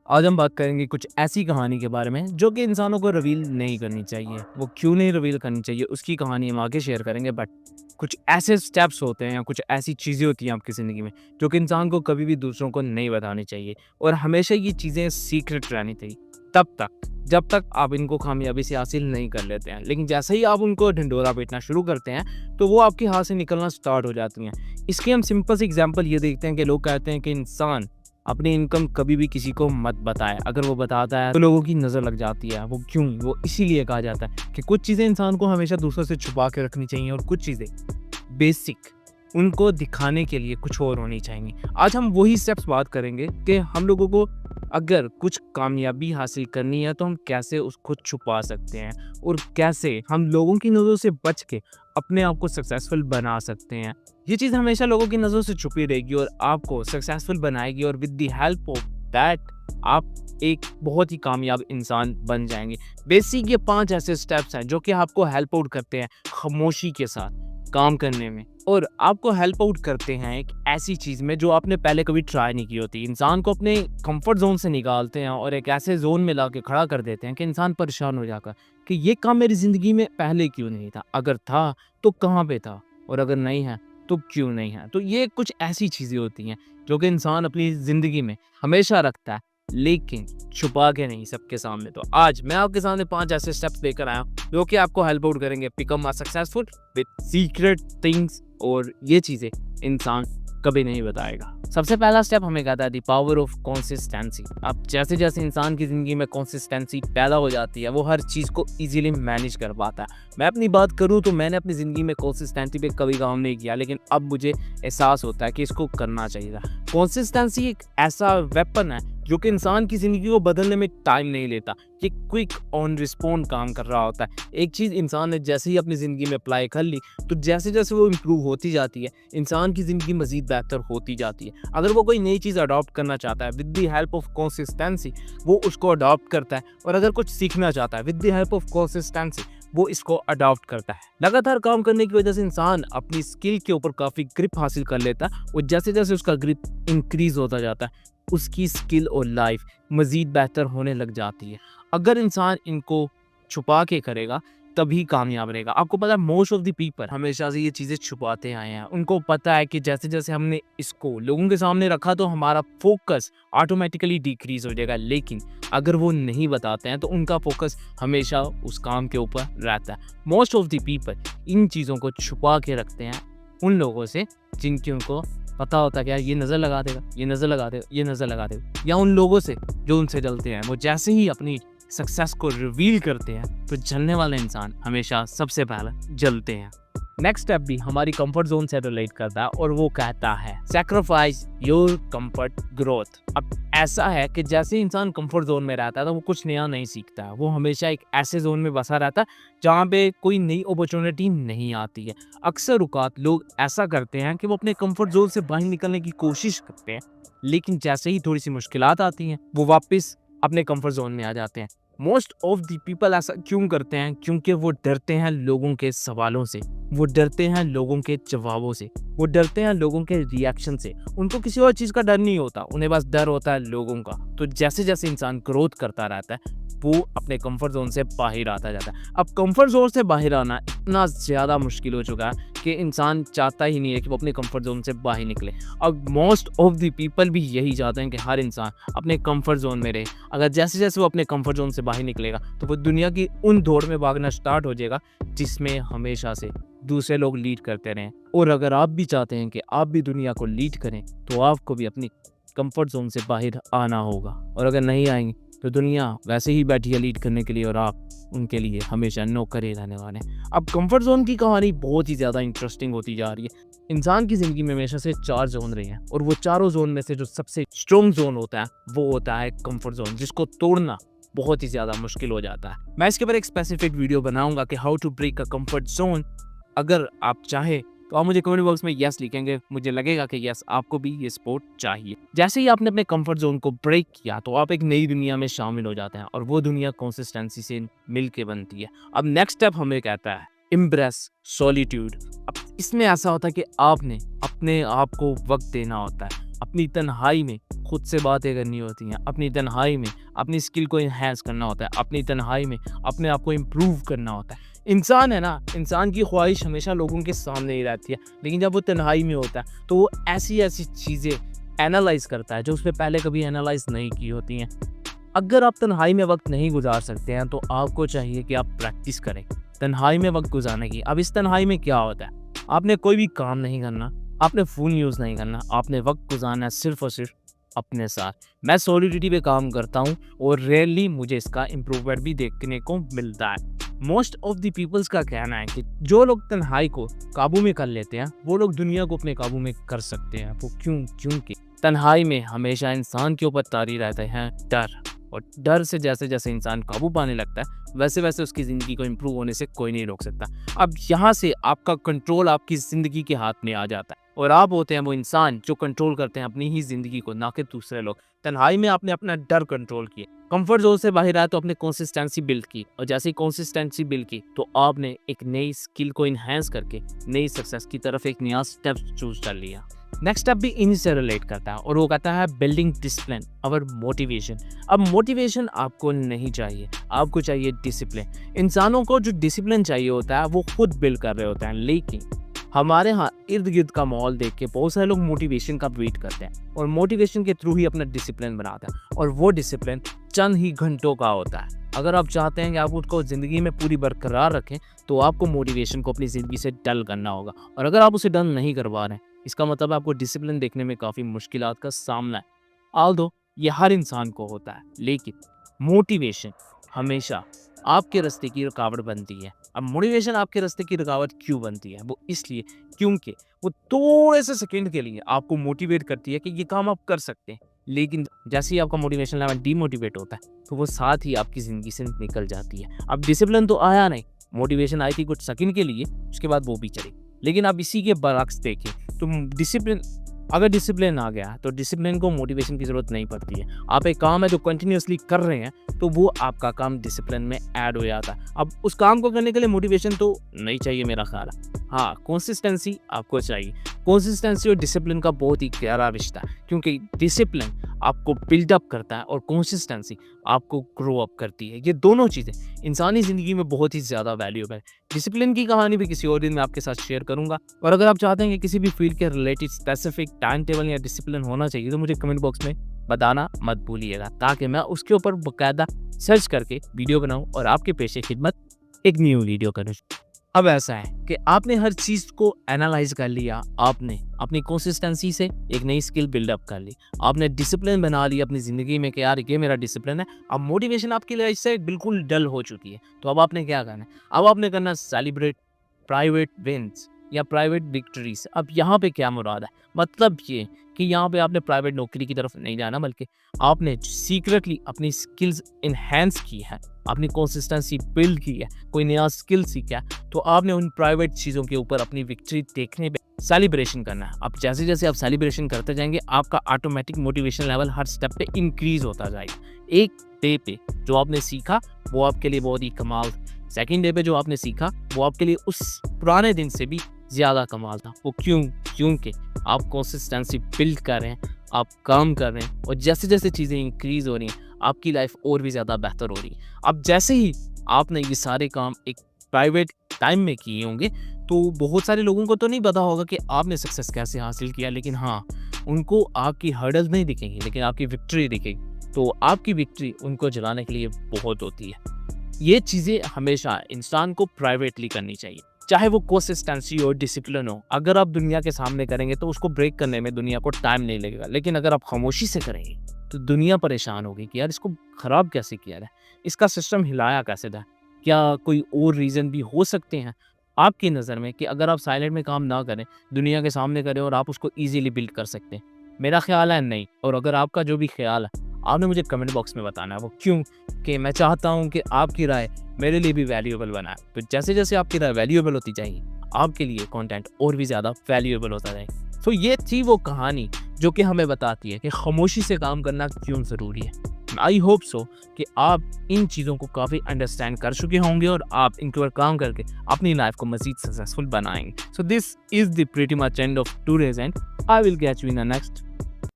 आज हम बात करेंगे कुछ ऐसी कहानी के बारे में जो कि इंसानों को रिवील नहीं करनी चाहिए। वो क्यों नहीं रिवील करनी चाहिए उसकी कहानी हम आगे शेयर करेंगे, बट कुछ ऐसे स्टेप्स होते हैं या कुछ ऐसी चीज़ें होती हैं आपकी ज़िंदगी में जो कि इंसान को कभी भी दूसरों को नहीं बतानी चाहिए और हमेशा ये चीज़ें सीक्रेट रहनी चाहिए तब तक जब तक आप इनको कामयाबी से हासिल नहीं कर लेते हैं। लेकिन जैसे ही आप उनको ढिंढोरा पीटना शुरू करते हैं तो वो आपके हाथ से निकलना स्टार्ट हो जाती हैं। इसके हम सिंपल सी एग्जाम्पल ये देखते हैं कि लोग कहते हैं कि इंसान अपनी इनकम कभी भी किसी को मत बताए। अगर वो बताता है तो लोगों की नज़र लग जाती है। वो क्यों? वो इसीलिए कहा जाता है कि कुछ चीज़ें इंसान को हमेशा दूसरों से छुपा के रखनी चाहिए और कुछ चीज़ें बेसिक उनको दिखाने के लिए कुछ और होनी चाहिए। आज हम वही स्टेप्स बात करेंगे कि हम लोगों को अगर कुछ कामयाबी हासिल करनी है तो हम कैसे उसको छुपा सकते हैं और कैसे हम लोगों की नज़रों से बच के अपने आप को सक्सेसफुल बना सकते हैं। ये चीज़ हमेशा लोगों की नज़रों से छुपी रहेगी और आपको सक्सेसफुल बनाएगी और with the help of that आप एक बहुत ही कामयाब इंसान बन जाएंगे। बेसिक ये 5 ऐसे स्टेप्स हैं जो कि आपको हेल्प आउट करते हैं खामोशी के साथ काम करने में और आपको हेल्प आउट करते हैं एक ऐसी चीज़ में जो आपने पहले कभी ट्राई नहीं की होती। इंसान को अपने कंफर्ट जोन से निकालते हैं और एक ऐसे जोन में ला के खड़ा कर देते हैं कि इंसान परेशान हो जाकर कि ये काम मेरी ज़िंदगी में पहले क्यों नहीं था, अगर था तो कहाँ पे था और अगर नहीं है तो क्यों नहीं है। तो ये कुछ ऐसी चीज़ें होती हैं जो कि इंसान अपनी ज़िंदगी में हमेशा रखता है लेकिन छुपा के नहीं सबके सामने। तो आज मैं आपके सामने 5 ऐसे स्टेप्स लेकर आया हूँ जो कि आपको हेल्प आउट करेंगे become successful with secret things और ये चीज़ें इंसान कभी नहीं बताएगा। सबसे पहला स्टेप हमें कहता है द पावर ऑफ कंसिस्टेंसी। अब जैसे जैसे इंसान की ज़िंदगी में कंसिस्टेंसी पैदा हो जाती है वो हर चीज़ को इजीली मैनेज कर पाता है। मैं अपनी बात करूँ तो मैंने अपनी ज़िंदगी में कंसिस्टेंसी पे कभी काम नहीं किया, लेकिन अब मुझे एहसास होता है कि इसको करना चाहिए। कंसिस्टेंसी एक ऐसा वेपन है जो कि इंसान की ज़िंदगी को बदलने में टाइम नहीं लेता। ये क्विक ऑन रिस्पॉन्ड काम कर रहा होता है। एक चीज़ इंसान ने जैसे ही अपनी ज़िंदगी में अप्लाई कर ली तो जैसे जैसे वो इम्प्रूव होती जाती है इंसान की ज़िंदगी मज़ीद बेहतर होती जाती है। अगर वो कोई नई चीज़ अडॉप्ट करना चाहता है with the help of consistency वो उसको अडॉप्ट करता है और अगर कुछ सीखना चाहता है with the help of consistency वो इसको अडॉप्ट करता है। लगातार काम करने की वजह से इंसान अपनी स्किल के ऊपर काफ़ी ग्रिप हासिल कर लेता है और जैसे जैसे उसका ग्रिप इंक्रीज होता जाता है उसकी स्किल और लाइफ मज़ीद बेहतर होने लग जाती है। अगर इंसान इनको छुपा के करेगा तभी कामयाब रहेगा। आपको पता है मोस्ट ऑफ द पीपल हमेशा से ये चीज़ें छुपाते आए हैं। उनको पता है कि जैसे जैसे हमने इसको लोगों के सामने रखा तो हमारा फोकस ऑटोमेटिकली डिक्रीज हो जाएगा, लेकिन अगर वो नहीं बताते हैं तो उनका फोकस हमेशा उस काम के ऊपर रहता है। Most of the people in चीज़ों को छुपा के रखते हैं उन लोगों से जिनकी उनको पता होता है कि यार ये नज़र लगा देगा, ये नज़र लगा देगा, ये नज़र लगा देगा, या उन लोगों से जो उनसे जलते हैं। वो जैसे ही अपनी सक्सेस को रिवील करते हैं तो जलने वाले इंसान हमेशा सबसे पहले जलते हैं। नेक्स्ट स्टेप भी हमारी कंफर्ट जोन से रिलेट करता है और वो कहता है सैक्रिफाइस योर कंफर्ट ग्रोथ। अब ऐसा है कि जैसे इंसान कंफर्ट जोन में रहता है तो वो कुछ नया नहीं सीखता है। वो हमेशा एक ऐसे जोन में बसा रहता है जहाँ पे कोई नई अपॉर्चुनिटी नहीं आती है। अक्सर औकात लोग ऐसा करते हैं कि वो अपने कंफर्ट जोन से बाहर निकलने की कोशिश करते हैं, लेकिन जैसे ही थोड़ी सी मुश्किलात आती हैं वो वापस अपने कंफर्ट जोन में आ जाते हैं। मोस्ट ऑफ द पीपल ऐसा क्यों करते हैं? क्योंकि वो डरते हैं लोगों के सवालों से, वो डरते हैं लोगों के जवाबों से, वो डरते हैं लोगों के रिएक्शन से। उनको किसी और चीज़ का डर नहीं होता, उन्हें बस डर होता है लोगों का। तो जैसे जैसे इंसान ग्रोथ करता रहता है वो अपने कंफर्ट जोन से बाहर आता जाता है। अब कंफर्ट जोन से बाहर आना इतना ज़्यादा मुश्किल हो चुका है कि इंसान चाहता ही नहीं है कि वो अपने कंफर्ट जोन से बाहर निकले। अब मोस्ट ऑफ द पीपल भी यही चाहते हैं कि हर इंसान अपने कंफर्ट जोन में रहे। अगर जैसे जैसे वो अपने कंफर्ट जोन से बाहर निकलेगा तो वो दुनिया की उन दौड़ में भागना स्टार्ट हो जाएगा जिसमें हमेशा से दूसरे लोग लीड करते रहें। और अगर आप भी चाहते हैं कि आप भी दुनिया को लीड करें तो आपको भी अपनी कंफर्ट जोन से बाहर आना होगा, और अगर नहीं आएंगे तो दुनिया वैसे ही बैठी है लीड करने के लिए और आप उनके लिए हमेशा नौकर ही रहने वाले हैं। अब कंफर्ट जोन की कहानी बहुत ही ज़्यादा इंटरेस्टिंग होती जा रही है। इंसान की ज़िंदगी में हमेशा से 4 जोन रहे हैं और वो चारों जोन में से जो सबसे स्ट्रॉन्ग जोन होता है वो होता है कंफर्ट जोन, जिसको तोड़ना बहुत ही ज़्यादा मुश्किल हो जाता है। मैं इसके ऊपर एक स्पेसिफिक वीडियो बनाऊंगा कि how to break a comfort zone. अगर आप चाहे तो आप मुझे कमेंट बॉक्स में यस लिखेंगे, मुझे लगेगा कि यस आपको भी ये सपोर्ट चाहिए। जैसे ही आपने अपने कंफर्ट जोन को ब्रेक किया तो आप एक नई दुनिया में शामिल हो जाते हैं और वो दुनिया कंसिस्टेंसी से मिल के बनती है। अब नेक्स्ट स्टेप हमें कहता है इम्प्रेस सॉलिट्यूड। अब इसमें ऐसा होता है कि आपने अपने आप को वक्त देना होता है। अपनी तन्हाई में खुद से बातें करनी होती हैं, अपनी तन्हाई में अपनी स्किल को इन्हेंस करना होता है, अपनी तन्हाई में अपने आप को इम्प्रूव करना होता है। इंसान है ना, इंसान की ख्वाहिश हमेशा लोगों के सामने ही रहती है, लेकिन जब वो तन्हाई में होता है तो वो ऐसी चीज़ें एनालाइज करता है जो उसने पहले कभी एनालाइज नहीं की होती हैं। अगर आप तन्हाई में वक्त नहीं गुजार सकते हैं तो आपको चाहिए कि आप प्रैक्टिस करें तन्हाई में वक्त गुजारने की। अब इस तन्हाई में क्या होता है, आपने कोई भी काम नहीं करना, आपने फ़ोन यूज़ नहीं करना, आपने वक्त गुजारना है सिर्फ़ और सिर्फ अपने साथ। मैं सॉलिडिटी पे काम करता हूँ और रेयरली मुझे इसका इम्प्रूवमेंट भी देखने को मिलता है। मोस्ट ऑफ द पीपल्स का कहना है कि जो लोग तन्हाई को काबू में कर लेते हैं वो लोग दुनिया को अपने काबू में कर सकते हैं। वो क्योंकि तन्हाई में हमेशा इंसान के ऊपर तारी रहते हैं डर, और डर से जैसे जैसे इंसान काबू पाने लगता है वैसे वैसे उसकी ज़िंदगी को इम्प्रूव होने से कोई नहीं रोक सकता। अब यहाँ से आपका कंट्रोल आपकी ज़िंदगी के हाथ में आ जाता है और आप होते हैं वो इंसान जो कंट्रोल करते हैं अपनी ही ज़िंदगी को, ना कि दूसरे लोग। तन्हाई में आपने अपना डर कंट्रोल किया, कंफर्ट जोन से बाहर आया तो आपने कंसिस्टेंसी बिल्ड की, और जैसे ही कंसिस्टेंसी बिल्ड की तो आपने एक नई स्किल को इन्हेंस करके नई सक्सेस की तरफ एक नया स्टेप चूज कर लिया। नेक्स्ट स्टेप भी इन्हीं से रिलेट करता है और वो कहता है बिल्डिंग डिसिप्लिन और मोटिवेशन। अब मोटिवेशन आपको नहीं चाहिए, आपको चाहिए डिसिप्लिन। इंसानों को जो डिसिप्लिन चाहिए होता है वो खुद बिल्ड कर रहे होते हैं, लेकिन हमारे यहाँ इर्द गिर्द का माहौल देख के बहुत सारे लोग मोटिवेशन का वेट करते हैं और मोटिवेशन के थ्रू ही अपना डिसिप्लिन बनाते हैं, और वो डिसिप्लिन चंद ही घंटों का होता है। अगर आप चाहते हैं कि आप उसको ज़िंदगी में पूरी बरकरार रखें तो आपको मोटिवेशन को अपनी ज़िंदगी से डल करना होगा, और अगर आप उसे डल नहीं करवा रहे हैं इसका मतलब आपको डिसिप्लिन देखने में काफ़ी मुश्किलात का सामना है। ऑल्दो ये हर इंसान को होता है, लेकिन मोटिवेशन हमेशा आपके रास्ते की रुकावट बनती है। अब मोटिवेशन आपके रास्ते की रुकावट क्यों बनती है? वो इसलिए क्योंकि वो थोड़े से सेकंड के लिए आपको मोटिवेट करती है कि ये काम आप कर सकते हैं, लेकिन जैसे ही आपका मोटिवेशन लेवल डीमोटिवेट होता है तो वो साथ ही आपकी ज़िंदगी से निकल जाती है। अब डिसिप्लिन तो आया नहीं, मोटिवेशन आई थी कुछ सेकंड के लिए, उसके बाद वो भी चली। लेकिन अब इसी के बरअक्स देखें तो डिसिप्लिन, अगर डिसिप्लिन आ गया तो डिसिप्लिन को मोटिवेशन की ज़रूरत नहीं पड़ती है। आप एक काम है जो कंटिन्यूअसली कर रहे हैं तो वो आपका काम डिसिप्लिन में ऐड हो जाता है। अब उस काम को करने के लिए मोटिवेशन तो नहीं चाहिए मेरा ख्याल है, हाँ कंसिस्टेंसी आपको चाहिए। कंसिस्टेंसी और डिसिप्लिन का बहुत ही गहरा रिश्ता है, क्योंकि डिसिप्लिन आपको बिल्डअप करता है और कंसिस्टेंसी आपको ग्रो अप करती है। ये दोनों चीज़ें इंसानी ज़िंदगी में बहुत ही ज़्यादा वैल्यूएबल है। डिसिप्लिन की कहानी भी किसी और दिन मैं आपके साथ शेयर करूंगा, और अगर आप चाहते हैं कि किसी भी फील्ड के रिलेटेड स्पेसिफिक टाइम टेबल या डिसिप्लिन होना चाहिए तो मुझे कमेंट बॉक्स में बताना मत भूलिएगा, ताकि मैं उसके ऊपर बाकायदा सर्च करके वीडियो बनाऊं और आपके पेशे खिदमत एक न्यू वीडियो करूं। अब ऐसा है कि आपने हर चीज़ को एनालाइज कर लिया, आपने अपनी कंसिस्टेंसी से एक नई स्किल बिल्डअप कर ली, आपने डिसिप्लिन बना लिया अपनी ज़िंदगी में कि यार ये मेरा डिसिप्लिन है। अब मोटिवेशन आपके लिए इससे बिल्कुल डल हो चुकी है, तो अब आपने क्या करना है? अब आपने करना सेलिब्रेट प्राइवेट विंस या प्राइवेट विक्ट्रीज। अब यहाँ पे क्या मुराद है? मतलब ये कि यहाँ पे आपने प्राइवेट नौकरी की तरफ नहीं जाना, बल्कि आपने सीक्रेटली अपनी स्किल्स इन्हेंस की है, अपनी कंसिस्टेंसी बिल्ड की है, कोई नया स्किल सीखा है, तो आपने उन प्राइवेट चीज़ों के ऊपर अपनी विक्ट्री देखने पे सेलिब्रेशन करना है। अब जैसे जैसे आप सेलिब्रेशन करते जाएंगे आपका ऑटोमेटिक मोटिवेशन लेवल हर स्टेप पे इंक्रीज होता जाएगा। एक डे पे जो आपने सीखा वो आपके लिए बहुत ही कमाल, सेकेंड डे पे जो आपने सीखा वो आपके लिए उस पुराने दिन से भी ज़्यादा कमाल था। वो क्योंकि आप कंसिस्टेंसी बिल्ड कर रहे हैं, आप काम कर रहे हैं, और जैसे जैसे चीज़ें इंक्रीज़ हो रही हैं आपकी लाइफ और भी ज़्यादा बेहतर हो रही है। अब जैसे ही आपने ये सारे काम एक प्राइवेट टाइम में किए होंगे तो बहुत सारे लोगों को तो नहीं पता होगा कि आपने सक्सेस कैसे हासिल किया, लेकिन हाँ उनको आपकी हर्डल्स नहीं दिखेंगी लेकिन आपकी विक्ट्री दिखेगी। तो आपकी विक्ट्री उनको जलाने के लिए बहुत होती है। ये चीज़ें हमेशा इंसान को प्राइवेटली करनी चाहिए, चाहे वो कंसिस्टेंसी और डिसिप्लिन हो। अगर आप दुनिया के सामने करेंगे तो उसको ब्रेक करने में दुनिया को टाइम नहीं लगेगा, लेकिन अगर आप खामोशी से करेंगे तो दुनिया परेशान होगी कि यार इसको ख़राब कैसे किया है, इसका सिस्टम हिलाया कैसे था, क्या कोई और रीज़न भी हो सकते हैं आपकी नज़र में कि अगर आप साइलेंट में काम ना करें, दुनिया के सामने करें और आप उसको ईजीली बिल्ड कर सकते हैं? मेरा ख्याल है नहीं। और अगर आपका जो भी ख्याल है आपने मुझे कमेंट बॉक्स में बताना है। वो क्यों कि मैं चाहता हूँ कि आपकी राय मेरे लिए भी वैल्यूएबल बनाए। तो जैसे जैसे आपकी राय वैल्यूएबल होती जाएगी आपके लिए कंटेंट और भी ज़्यादा वैल्यूएबल होता जाएगा। तो ये थी वो कहानी जो कि हमें बताती है कि खामोशी से काम करना क्यों ज़रूरी है। आई होप सो कि आप इन चीज़ों को काफ़ी अंडरस्टैंड कर चुके होंगे और आप इनके ऊपर काम करके अपनी लाइफ को मज़ीद सक्सेसफुल बनाएंगे। So this is the pretty much end of today's and I will catch you in the next